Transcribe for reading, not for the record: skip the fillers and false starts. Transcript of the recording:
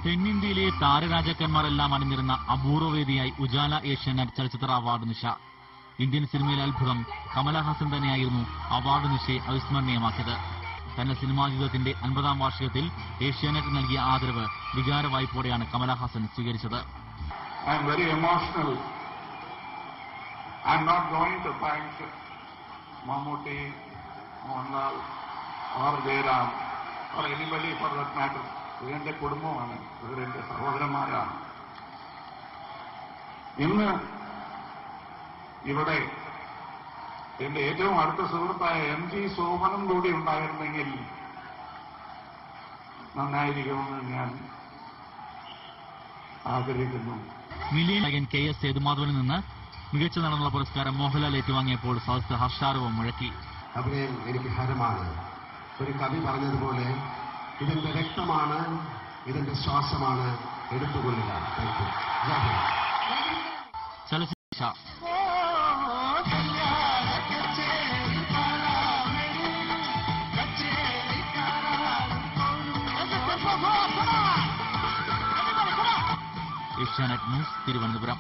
തെന്നിന്ത്യയിലെ താരരാജാക്കന്മാരെല്ലാം അണിനിരുന്ന അപൂർവവേദിയായി ഉജാല ഏഷ്യാനെറ്റ് ചലച്ചിത്ര award നിശ. Indian സിനിമയിലെ അത്ഭുതം കമലഹാസൻ തന്നെയായിരുന്നു അവാർഡ് നിശയെ അവിസ്മരണീയമാക്കിയത്. തന്റെ സിനിമാ ജീവിതത്തിന്റെ 50ാം വാർഷികത്തിൽ ഏഷ്യാനെറ്റ് നൽകിയ ആദരവ് വികാര വായ്പോടെയാണ് കമലഹാസൻ സ്വീകരിച്ചത്. I am very emotional. I am not going to thank Mammootty, Mohanlal or Jairam or anybody for that matter. ഇവരെന്റെ കുടുംബമാണ്, ഇവരെന്റെ സഹോദരന്മാരാണ്. ഇന്ന് ഇവിടെ എന്റെ ഏറ്റവും അടുത്ത സുഹൃത്തായ MG സോമനും കൂടി ഉണ്ടായിരുന്നെങ്കിൽ നന്നായിരിക്കുമെന്ന് ഞാൻ ആഗ്രഹിക്കുന്നു. മിലിയൻ നായകൻ KS സേതുമാധവനിൽ നിന്ന് മികച്ച നടനുള്ള പുരസ്കാരം മോഹൻലാൽ ഏറ്റുവാങ്ങിയപ്പോൾ സദസ്സ് ഹർഷാരവം മുഴക്കി. അഭിനയം എനിക്ക് ഹരമാണ്. ഒരു കവി പറഞ്ഞതുപോലെ ഇതെന്റെ രക്തമാണ്, ഇതെന്റെ ശ്വാസമാണ്, എടുത്തുകൊള്ളുക. ചലച്ചിത്ര ഏഷ്യാനെറ്റ് ന്യൂസ് തിരുവനന്തപുരം.